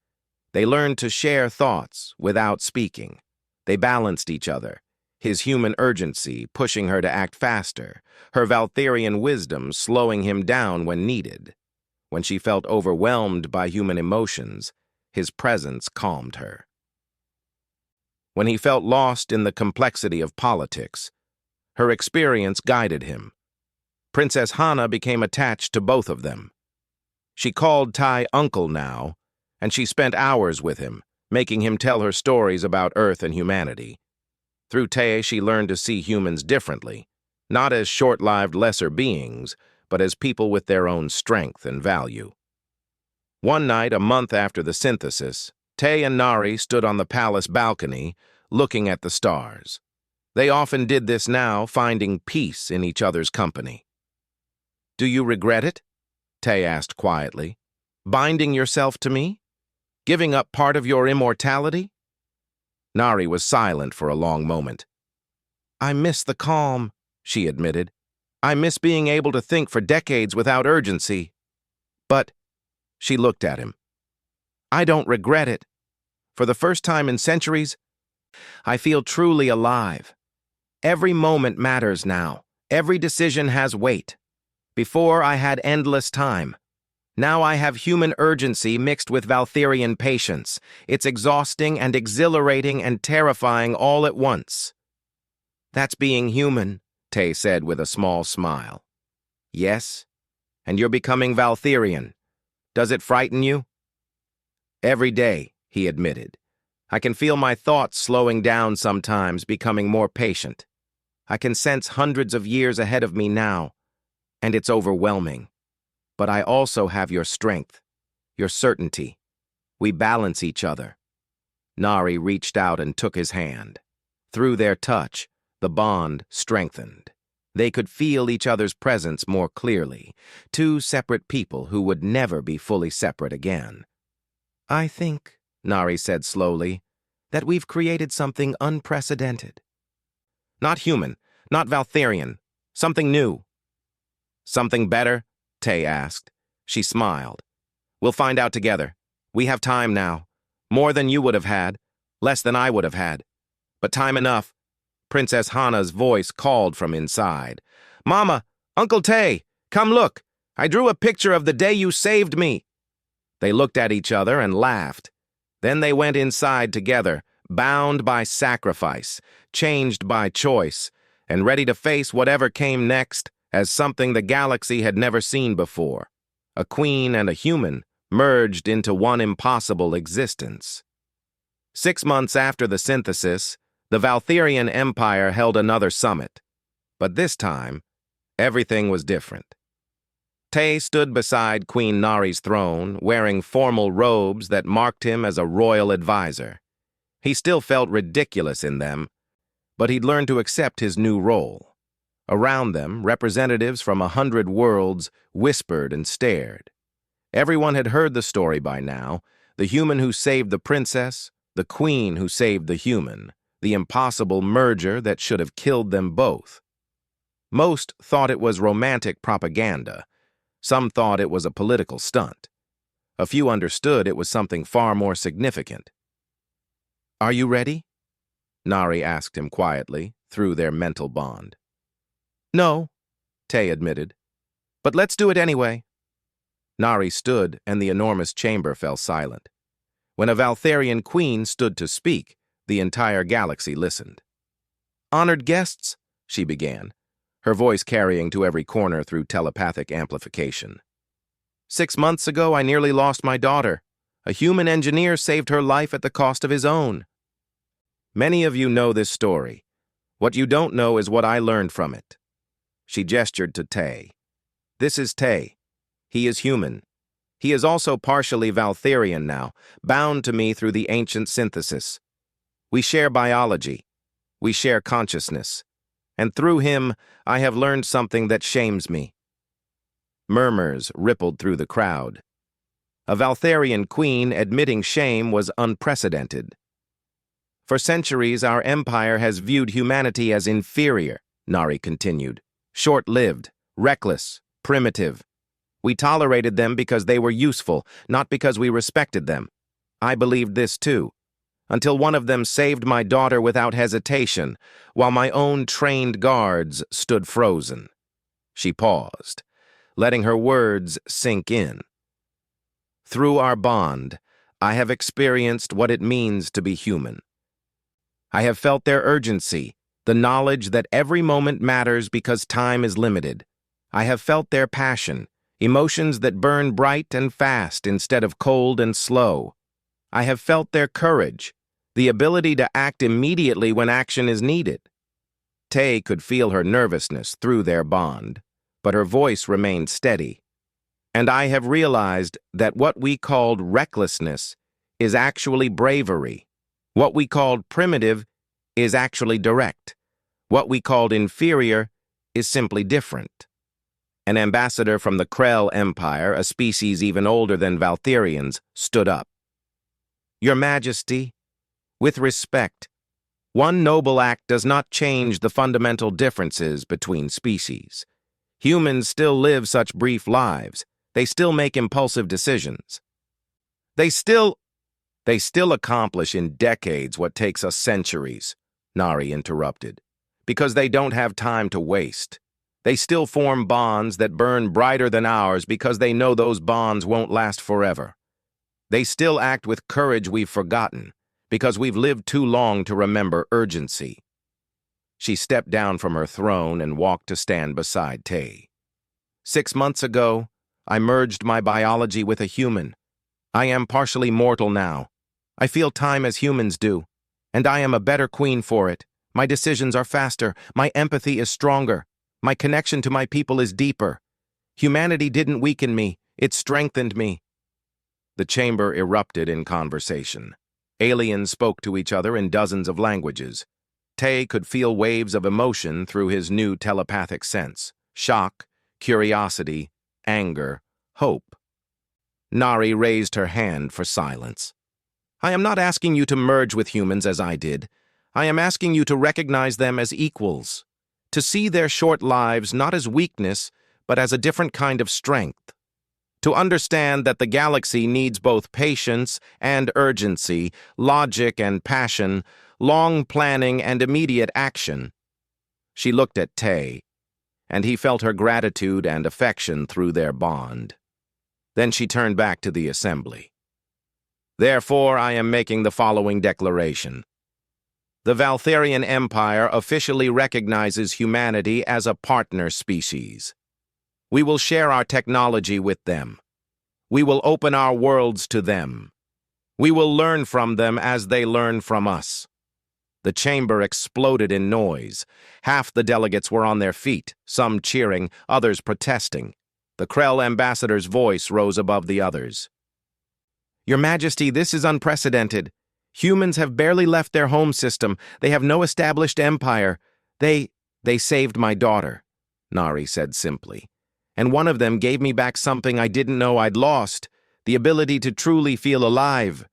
[SPEAKER 1] They learned to share thoughts without speaking. They balanced each other, his human urgency pushing her to act faster, her Valtherian wisdom slowing him down when needed. When she felt overwhelmed by human emotions, his presence calmed her. When he felt lost in the complexity of politics, her experience guided him. Princess Hana became attached to both of them. She called Tai uncle now, and she spent hours with him, making him tell her stories about Earth and humanity. Through Tai, she learned to see humans differently, not as short-lived lesser beings, but as people with their own strength and value. One night, a month after the synthesis, Tai and Nari stood on the palace balcony, looking at the stars. They often did this now, finding peace in each other's company. "Do you regret it?" Tai asked quietly. "Binding yourself to me? Giving up part of your immortality?" Nari was silent for a long moment. "I miss the calm," she admitted. "I miss being able to think for decades without urgency." "But," she looked at him, "I don't regret it. For the first time in centuries, I feel truly alive. Every moment matters now. Every decision has weight. Before, I had endless time. Now I have human urgency mixed with Valtherian patience. It's exhausting and exhilarating and terrifying all at once." "That's being human," Tai said with a small smile. "Yes, and you're becoming Valtherian. Does it frighten you?" "Every day," he admitted. "I can feel my thoughts slowing down sometimes, becoming more patient. I can sense hundreds of years ahead of me now, and it's overwhelming. But I also have your strength. your certainty. We balance each other." Nari reached out and took his hand. Through their touch, the bond strengthened. They could feel each other's presence more clearly, two separate people who would never be fully separate again. "I think," Nari said slowly, "that we've created something unprecedented. Not human, not Valtherian, something new." "Something better?" Tay asked. She smiled. "We'll find out together. We have time now. More than you would have had, less than I would have had. But time enough." Princess Hana's voice called from inside. "Mama, Uncle Tay, come look. I drew a picture of the day you saved me." They looked at each other and laughed. Then they went inside together, bound by sacrifice, changed by choice, and ready to face whatever came next as something the galaxy had never seen before. A queen and a human merged into one impossible existence. 6 months after the synthesis, the Valtherian Empire held another summit. But this time, everything was different. Tay stood beside Queen Nari's throne, wearing formal robes that marked him as a royal advisor. He still felt ridiculous in them, but he'd learned to accept his new role. Around them, representatives from 100 worlds whispered and stared. Everyone had heard the story by now, the human who saved the princess, the queen who saved the human, the impossible merger that should have killed them both. Most thought it was romantic propaganda. Some thought it was a political stunt. A few understood it was something far more significant. "Are you ready?" Nari asked him quietly, through their mental bond. "No," Tay admitted. "But let's do it anyway." Nari stood, and the enormous chamber fell silent. When a Valtherian queen stood to speak, the entire galaxy listened. "Honored guests," she began, her voice carrying to every corner through telepathic amplification. 6 months ago, I nearly lost my daughter. A human engineer saved her life at the cost of his own. Many of you know this story. What you don't know is what I learned from it." She gestured to Tay. "This is Tay. He is human. He is also partially Valtherian now, bound to me through the ancient synthesis. We share biology. We share consciousness. And through him, I have learned something that shames me." Murmurs rippled through the crowd. A Valtherian queen admitting shame was unprecedented. "For centuries, our empire has viewed humanity as inferior," Nari continued. "Short-lived, reckless, primitive. We tolerated them because they were useful, not because we respected them. I believed this too, until one of them saved my daughter without hesitation, while my own trained guards stood frozen." She paused, letting her words sink in. "Through our bond, I have experienced what it means to be human. I have felt their urgency, the knowledge that every moment matters because time is limited. I have felt their passion, emotions that burn bright and fast instead of cold and slow. I have felt their courage, the ability to act immediately when action is needed." Tay could feel her nervousness through their bond, but her voice remained steady. "And I have realized that what we called recklessness is actually bravery. What we called primitive is actually direct. What we called inferior is simply different." An ambassador from the Krell Empire, a species even older than Valtherians, stood up. "Your Majesty, with respect, one noble act does not change the fundamental differences between species. Humans still live such brief lives. They still make impulsive decisions. They still accomplish in decades what takes us centuries," Nari interrupted, "because they don't have time to waste. They still form bonds that burn brighter than ours because they know those bonds won't last forever. They still act with courage we've forgotten, because we've lived too long to remember urgency." She stepped down from her throne and walked to stand beside Tay. 6 months ago, I merged my biology with a human. I am partially mortal now. I feel time as humans do, and I am a better queen for it. My decisions are faster. My empathy is stronger. My connection to my people is deeper. Humanity didn't weaken me. It strengthened me. The chamber erupted in conversation. Aliens spoke to each other in dozens of languages. Tay could feel waves of emotion through his new telepathic sense: shock, curiosity, anger, hope. Nari raised her hand for silence. I am not asking you to merge with humans as I did. I am asking you to recognize them as equals, to see their short lives not as weakness, but as a different kind of strength. To understand that the galaxy needs both patience and urgency, logic and passion, long planning and immediate action. She looked at Tay, and he felt her gratitude and affection through their bond. Then she turned back to the assembly. Therefore, I am making the following declaration. The Valtharian Empire officially recognizes humanity as a partner species. We will share our technology with them. We will open our worlds to them. We will learn from them as they learn from us. The chamber exploded in noise. Half the delegates were on their feet, some cheering, others protesting. The Krell ambassador's voice rose above the others. Your Majesty, this is unprecedented. Humans have barely left their home system. They have no established empire. They saved my daughter, Nari said simply. And one of them gave me back something I didn't know I'd lost, the ability to truly feel alive.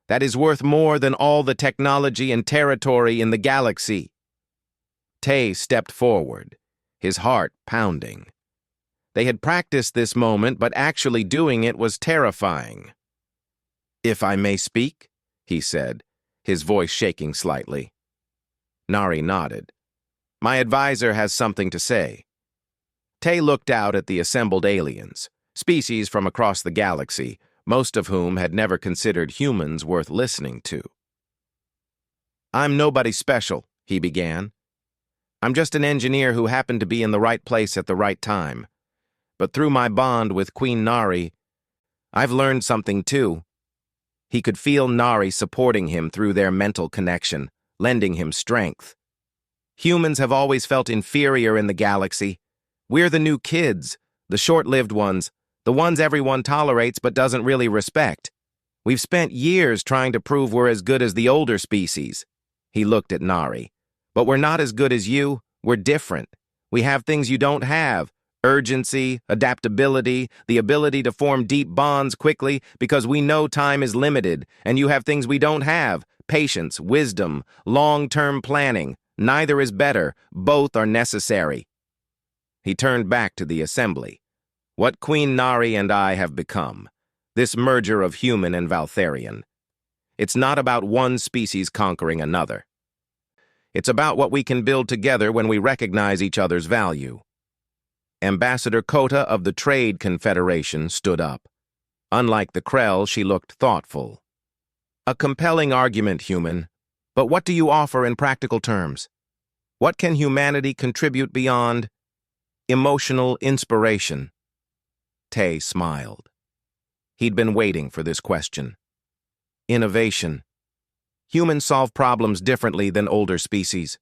[SPEAKER 1] That is worth more than all the technology and territory in the galaxy. Tay stepped forward, his heart pounding. They had practiced this moment, but actually doing it was terrifying. If I may speak, he said, his voice shaking slightly. Nari nodded. My advisor has something to say. Tay looked out at the assembled aliens, species from across the galaxy, most of whom had never considered humans worth listening to. I'm nobody special, he began. I'm just an engineer who happened to be in the right place at the right time. But through my bond with Queen Nari, I've learned something too. He could feel Nari supporting him through their mental connection, lending him strength. Humans have always felt inferior in the galaxy. We're the new kids, the short-lived ones, the ones everyone tolerates but doesn't really respect. We've spent years trying to prove we're as good as the older species. He looked at Nari. But we're not as good as you. We're different. We have things you don't have. Urgency, adaptability, the ability to form deep bonds quickly because we know time is limited, and you have things we don't have: patience, wisdom, long-term planning. Neither is better. Both are necessary. He turned back to the assembly. What Queen Nari and I have become, this merger of human and Valtharian. It's not about one species conquering another. It's about what we can build together when we recognize each other's value. Ambassador Kota of the Trade Confederation stood up. Unlike the Krell, she looked thoughtful. A compelling argument, human. But what do you offer in practical terms? What can humanity contribute beyond emotional inspiration? Tay smiled. He'd been waiting for this question. Innovation. Humans solve problems differently than older species.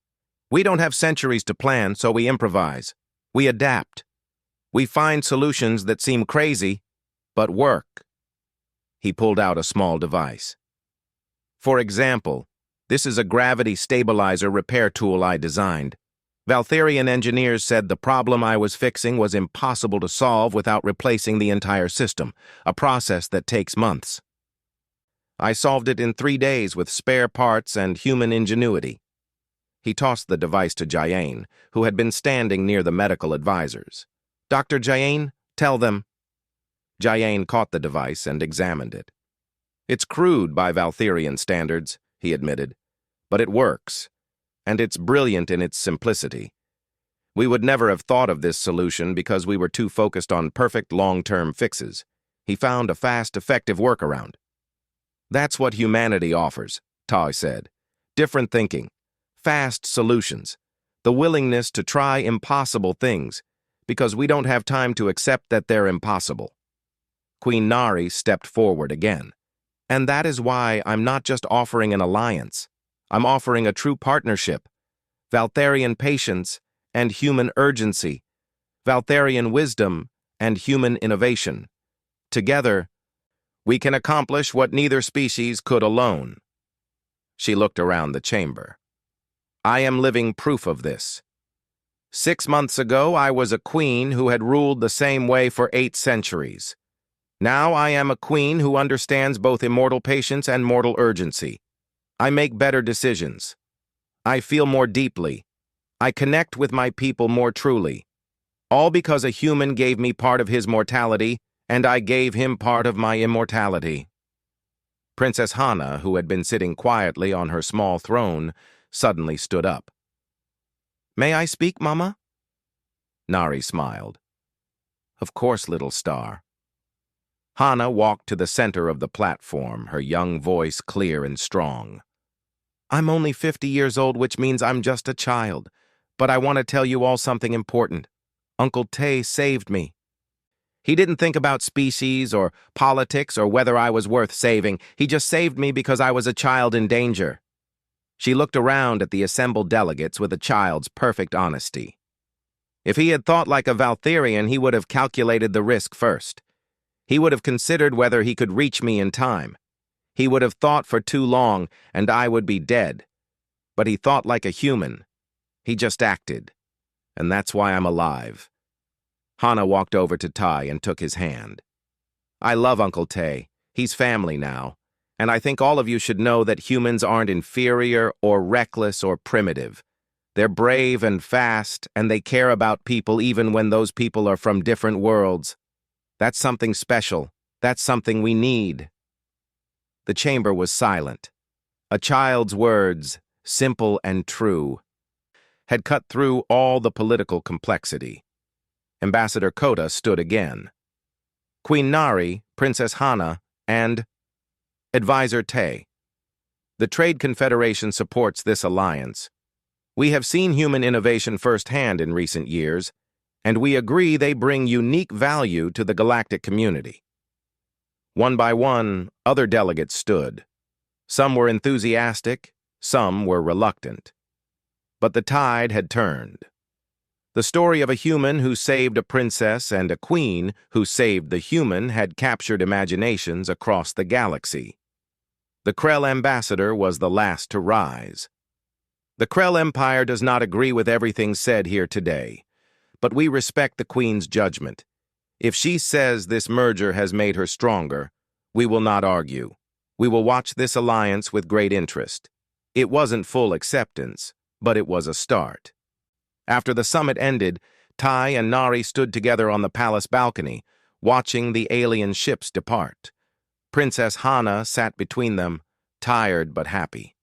[SPEAKER 1] We don't have centuries to plan, so we improvise. We adapt. We find solutions that seem crazy, but work. He pulled out a small device. For example, this is a gravity stabilizer repair tool I designed. Valtharian engineers said the problem I was fixing was impossible to solve without replacing the entire system, a process that takes months. I solved it in 3 days with spare parts and human ingenuity. He tossed the device to Jayain, who had been standing near the medical advisors. Dr. Jayain, tell them. Jayain caught the device and examined it. It's crude by Valtharian standards, he admitted, but it works, and it's brilliant in its simplicity. We would never have thought of this solution because we were too focused on perfect long-term fixes. He found a fast, effective workaround. That's what humanity offers, Tai said. Different thinking. Fast solutions, the willingness to try impossible things, because we don't have time to accept that they're impossible. Queen Nari stepped forward again. And that is why I'm not just offering an alliance. I'm offering a true partnership. Valtharian patience and human urgency. Valtharian wisdom and human innovation. Together, We can accomplish what neither species could alone. She looked around the chamber. I am living proof of this. 6 months ago, I was a queen who had ruled the same way for 8 centuries. Now I am a queen who understands both immortal patience and mortal urgency. I make better decisions. I feel more deeply. I connect with my people more truly. All because a human gave me part of his mortality, and I gave him part of my immortality. Princess Hana, who had been sitting quietly on her small throne, suddenly stood up. May I speak, Mama? Nari smiled. Of course, little star. Hana walked to the center of the platform, her young voice clear and strong. I'm only 50 years old, which means I'm just a child. But I want to tell you all something important. Uncle Tay saved me. He didn't think about species or politics or whether I was worth saving. He just saved me because I was a child in danger. She looked around at the assembled delegates with a child's perfect honesty. If he had thought like a Valtherian, he would have calculated the risk first. He would have considered whether he could reach me in time. He would have thought for too long, and I would be dead. But he thought like a human. He just acted. And that's why I'm alive. Hana walked over to Tai and took his hand. I love Uncle Tay. He's family now. And I think all of you should know that humans aren't inferior or reckless or primitive. They're brave and fast, and they care about people even when those people are from different worlds. That's something special. That's something we need. The chamber was silent. A child's words, simple and true, had cut through all the political complexity. Ambassador Kota stood again. Queen Nari, Princess Hana, and Advisor Tay. The Trade Confederation supports this alliance. We have seen human innovation firsthand in recent years, and we agree they bring unique value to the galactic community. One by one, other delegates stood. Some were enthusiastic, some were reluctant. But the tide had turned. The story of a human who saved a princess and a queen who saved the human had captured imaginations across the galaxy. The Krell ambassador was the last to rise. The Krell Empire does not agree with everything said here today, but we respect the Queen's judgment. If she says this merger has made her stronger, we will not argue. We will watch this alliance with great interest. It wasn't full acceptance, but it was a start. After the summit ended, Tai and Nari stood together on the palace balcony, watching the alien ships depart. Princess Hana sat between them, tired but happy.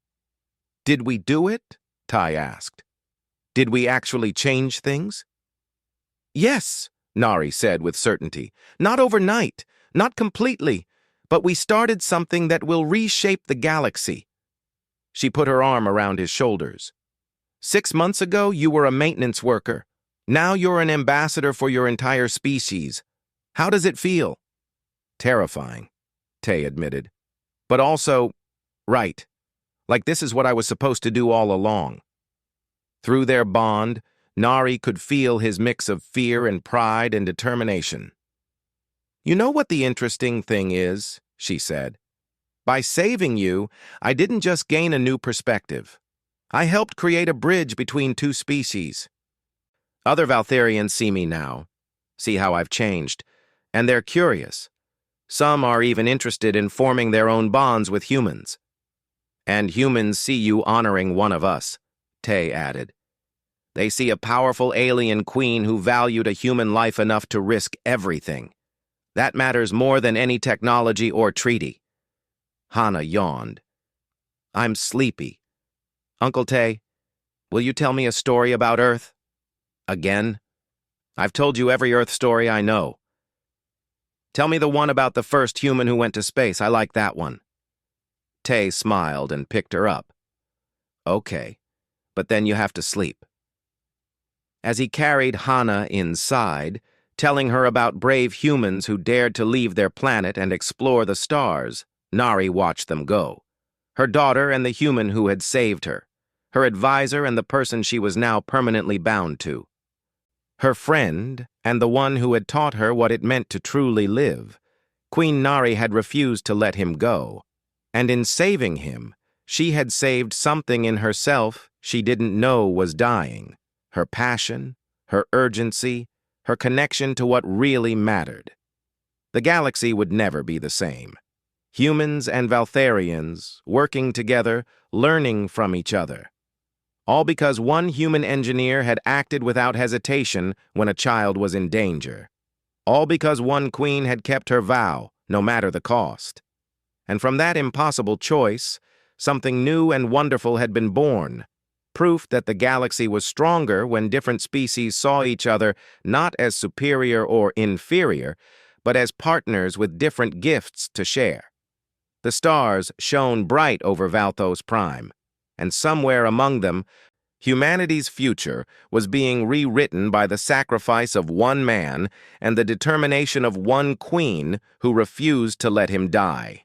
[SPEAKER 1] Did we do it? Tai asked. Did we actually change things? Yes, Nari said with certainty. Not overnight, not completely, but we started something that will reshape the galaxy. She put her arm around his shoulders. 6 months ago, you were a maintenance worker. Now you're an ambassador for your entire species. How does it feel? Terrifying, Tay admitted. But also, right. Like this is what I was supposed to do all along. Through their bond, Nari could feel his mix of fear and pride and determination. You know what the interesting thing is, she said. By saving you, I didn't just gain a new perspective. I helped create a bridge between two species. Other Valtherians see me now, see how I've changed, and they're curious. Some are even interested in forming their own bonds with humans. And humans see you honoring one of us, Tay added. They see a powerful alien queen who valued a human life enough to risk everything. That matters more than any technology or treaty. Hana yawned. I'm sleepy. Uncle Tay, will you tell me a story about Earth? Again? I've told you every Earth story I know. Tell me the one about the first human who went to space. I like that one. Tay smiled and picked her up. Okay, but then you have to sleep. As he carried Hana inside, telling her about brave humans who dared to leave their planet and explore the stars, Nari watched them go. Her daughter and the human who had saved her. Her advisor and the person she was now permanently bound to. Her friend and the one who had taught her what it meant to truly live. Queen Nari had refused to let him go, and in saving him, she had saved something in herself she didn't know was dying: her passion, her urgency, her connection to what really mattered. The galaxy would never be the same. Humans and Valtharians, working together, learning from each other. All because one human engineer had acted without hesitation when a child was in danger. All because one queen had kept her vow, no matter the cost. And from that impossible choice, something new and wonderful had been born. Proof that the galaxy was stronger when different species saw each other not as superior or inferior, but as partners with different gifts to share. The stars shone bright over Valthos Prime, and somewhere among them, humanity's future was being rewritten by the sacrifice of one man and the determination of one queen who refused to let him die.